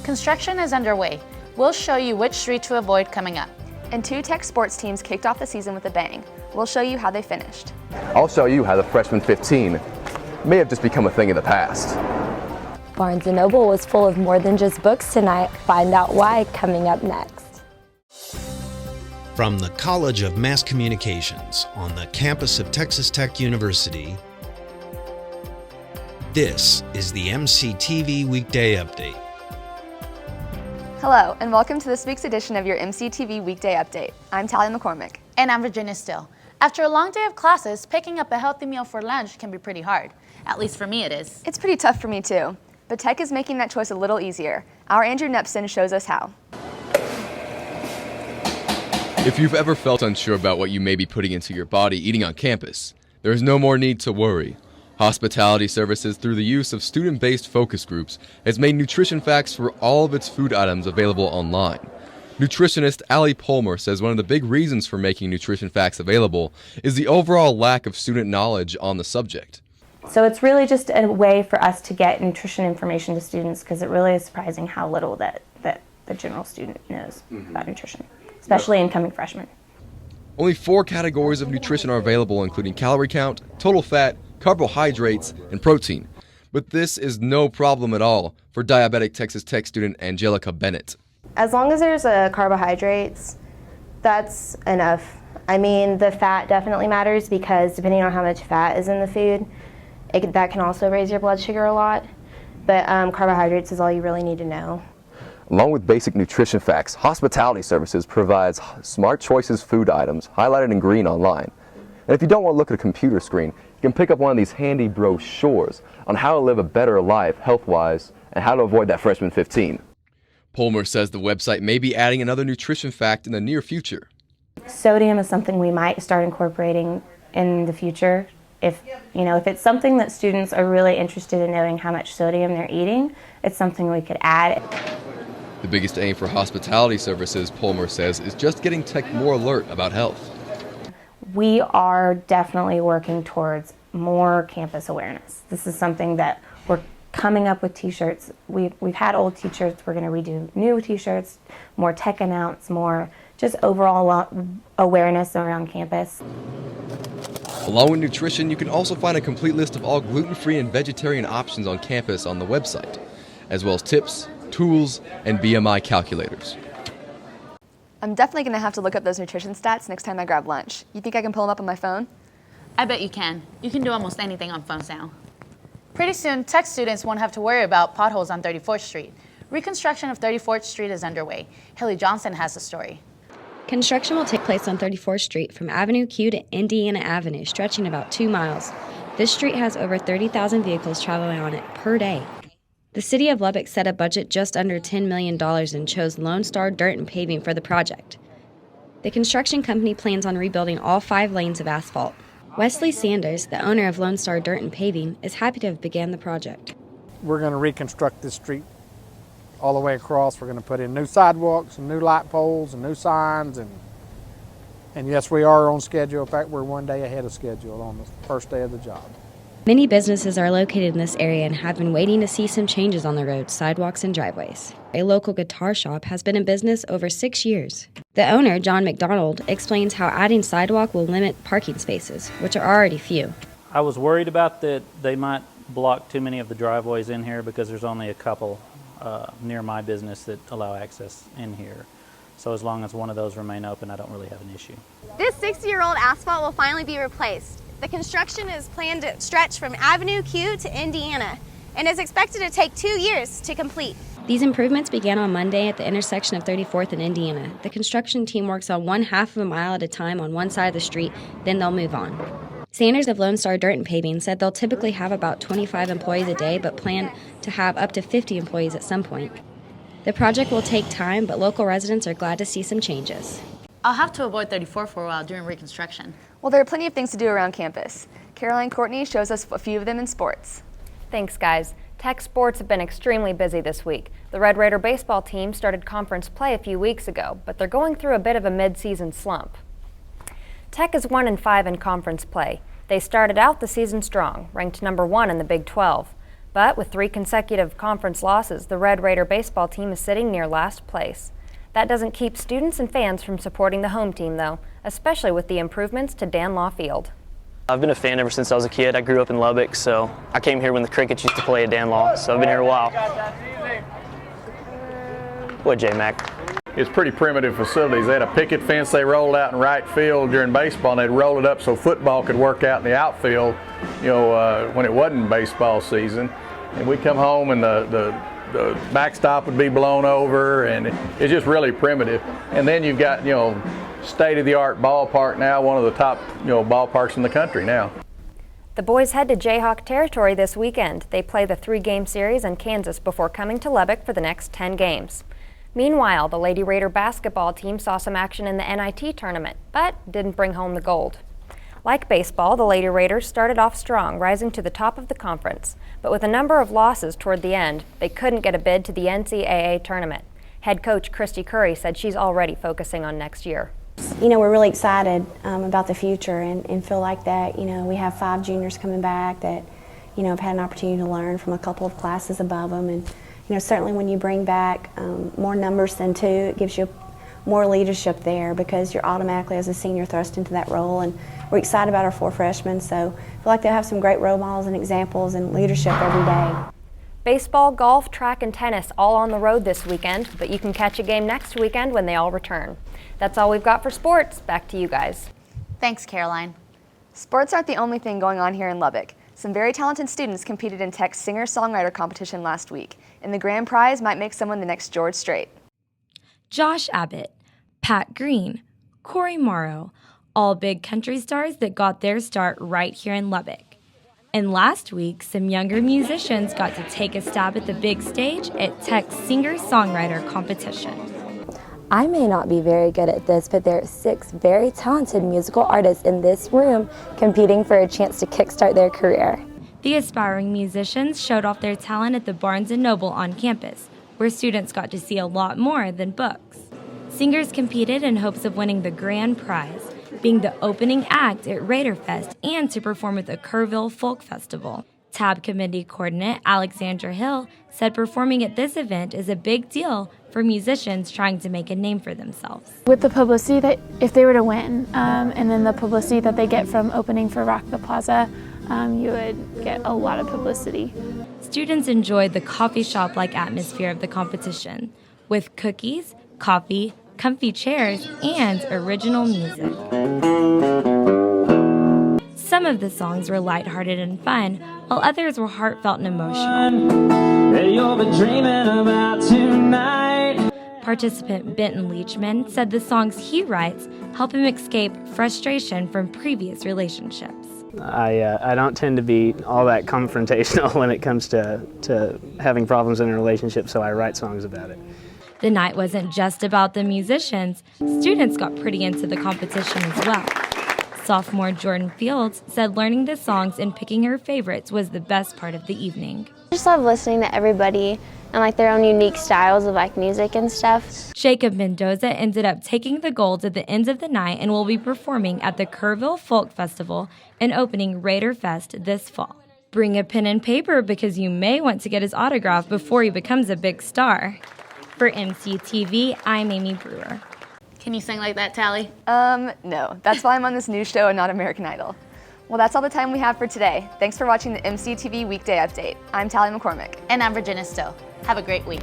Construction is underway. We'll show you which street to avoid coming up. And 2 Tech sports teams kicked off the season with a bang. We'll show you how they finished. I'll show you how the freshman 15 may have just become a thing of the past. Barnes & Noble was full of more than just books tonight. Find out why coming up next. From the College of Mass Communications on the campus of Texas Tech University, this is the MCTV Weekday Update. Hello, and welcome to this week's edition of your MCTV Weekday Update. I'm Tally McCormack. And I'm Virginia Stille. After a long day of classes, picking up a healthy meal for lunch can be pretty hard. At least for me it is. It's pretty tough for me too, but Tech is making that choice a little easier. Our Andrew Nepson shows us how. If you've ever felt unsure about what you may be putting into your body eating on campus, there is no more need to worry. Hospitality Services, through the use of student-based focus groups, has made nutrition facts for all of its food items available online. Nutritionist Allie Palmer says one of the big reasons for making nutrition facts available is the overall lack of student knowledge on the subject. So it's really just a way for us to get nutrition information to students, because it really is surprising how little that the general student knows about nutrition, especially incoming freshmen. Only 4 categories of nutrition are available, including calorie count, total fat, carbohydrates, and protein. But this is no problem at all for diabetic Texas Tech student Angelica Bennett. As long as there's carbohydrates, that's enough. I mean, the fat definitely matters, because depending on how much fat is in the food, that can also raise your blood sugar a lot. But carbohydrates is all you really need to know. Along with basic nutrition facts, Hospitality Services provides Smart Choices food items highlighted in green online. And if you don't want to look at a computer screen, you can pick up one of these handy brochures on how to live a better life health-wise and how to avoid that freshman 15. Palmer says the website may be adding another nutrition fact in the near future. Sodium is something we might start incorporating in the future. If it's something that students are really interested in knowing how much sodium they're eating, it's something we could add. The biggest aim for Hospitality Services, Palmer says, is just getting Tech more alert about health. We are definitely working towards more campus awareness. This is something that we're coming up with t-shirts. We've had old t-shirts, we're going to redo new t-shirts, more tech announce, more just overall awareness around campus. Along with nutrition, you can also find a complete list of all gluten-free and vegetarian options on campus on the website, as well as tips, tools, and BMI calculators. I'm definitely going to have to look up those nutrition stats next time I grab lunch. You think I can pull them up on my phone? I bet you can. You can do almost anything on phones now. Pretty soon, Tech students won't have to worry about potholes on 34th Street. Reconstruction of 34th Street is underway. Haley Johnson has the story. Construction will take place on 34th Street from Avenue Q to Indiana Avenue, stretching about 2 miles. This street has over 30,000 vehicles traveling on it per day. The city of Lubbock set a budget just under $10 million and chose Lone Star Dirt and Paving for the project. The construction company plans on rebuilding all 5 lanes of asphalt. Wesley Sanders, the owner of Lone Star Dirt and Paving, is happy to have begun the project. We're going to reconstruct this street all the way across. We're going to put in new sidewalks and new light poles and new signs, and yes, we are on schedule. In fact, we're 1 day ahead of schedule on the first day of the job. Many businesses are located in this area and have been waiting to see some changes on the roads, sidewalks, and driveways. A local guitar shop has been in business over 6 years. The owner, John McDonald, explains how adding sidewalk will limit parking spaces, which are already few. I was worried about that they might block too many of the driveways in here, because there's only a couple near my business that allow access in here. So as long as one of those remain open, I don't really have an issue. This 60-year-old asphalt will finally be replaced. The construction is planned to stretch from Avenue Q to Indiana and is expected to take 2 years to complete. These improvements began on Monday at the intersection of 34th and Indiana. The construction team works on 1/2 of a mile at a time on one side of the street, then they'll move on. Sanders of Lone Star Dirt and Paving said they'll typically have about 25 employees a day, but plan to have up to 50 employees at some point. The project will take time, but local residents are glad to see some changes. I'll have to avoid 34 for a while during reconstruction. Well, there are plenty of things to do around campus. Caroline Courtney shows us a few of them in sports. Thanks, guys. Tech sports have been extremely busy this week. The Red Raider baseball team started conference play a few weeks ago, but they're going through a bit of a mid-season slump. Tech is 1-5 in conference play. They started out the season strong, ranked number 1 in the Big 12. But with 3 consecutive conference losses, the Red Raider baseball team is sitting near last place. That doesn't keep students and fans from supporting the home team, though, especially with the improvements to Dan Law Field. I've been a fan ever since I was a kid. I grew up in Lubbock, so I came here when the Crickets used to play at Dan Law, so I've been here a while. What, J-Mac? It's pretty primitive facilities. They had a picket fence they rolled out in right field during baseball, and they'd roll it up so football could work out in the outfield, when it wasn't baseball season. And we'd come home and the backstop would be blown over, and it's just really primitive. And then you've got, state-of-the-art ballpark now, one of the top, ballparks in the country now. The boys head to Jayhawk territory this weekend. They play the 3-game series in Kansas before coming to Lubbock for the next 10 games. Meanwhile, the Lady Raider basketball team saw some action in the NIT tournament, but didn't bring home the gold. Like baseball, the Lady Raiders started off strong, rising to the top of the conference. But with a number of losses toward the end, they couldn't get a bid to the NCAA tournament. Head coach Christy Curry said she's already focusing on next year. We're really excited about the future and feel like that, we have 5 juniors coming back that, have had an opportunity to learn from a couple of classes above them. And, certainly when you bring back more numbers than 2, it gives you more leadership there because you're automatically, as a senior, thrust into that role. And we're excited about our 4 freshmen, so I feel like they'll have some great role models and examples and leadership every day. Baseball, golf, track, and tennis all on the road this weekend, but you can catch a game next weekend when they all return. That's all we've got for sports. Back to you guys. Thanks, Caroline. Sports aren't the only thing going on here in Lubbock. Some very talented students competed in Tech's singer-songwriter competition last week, and the grand prize might make someone the next George Strait. Josh Abbott, Pat Green, Corey Morrow, all big country stars that got their start right here in Lubbock. And last week, some younger musicians got to take a stab at the big stage at Tech's singer-songwriter competition. I may not be very good at this, but there are 6 very talented musical artists in this room competing for a chance to kickstart their career. The aspiring musicians showed off their talent at the Barnes & Noble on campus, where students got to see a lot more than books. Singers competed in hopes of winning the grand prize, being the opening act at Raiderfest and to perform at the Kerrville Folk Festival. TAB committee coordinator Alexandra Hill said performing at this event is a big deal for musicians trying to make a name for themselves. With the publicity that if they were to win, and then the publicity that they get from opening for Rock the Plaza, you would get a lot of publicity. Students enjoyed the coffee shop-like atmosphere of the competition, with cookies, coffee, comfy chairs, and original music. Some of the songs were lighthearted and fun, while others were heartfelt and emotional. You've been dreaming about tonight. Participant Benton Leachman said the songs he writes help him escape frustration from previous relationships. I don't tend to be all that confrontational when it comes to having problems in a relationship, so I write songs about it. The night wasn't just about the musicians. Students got pretty into the competition as well. Sophomore Jordan Fields said learning the songs and picking her favorites was the best part of the evening. I just love listening to everybody and their own unique styles of music and stuff. Jacob Mendoza ended up taking the gold at the end of the night and will be performing at the Kerrville Folk Festival and opening Raiderfest this fall. Bring a pen and paper because you may want to get his autograph before he becomes a big star. For MCTV, I'm Amy Brewer. Can you sing like that, Tally? No. That's why I'm on this new show and not American Idol. Well, that's all the time we have for today. Thanks for watching the MCTV Weekday Update. I'm Tally McCormack. And I'm Virginia Stille. Have a great week.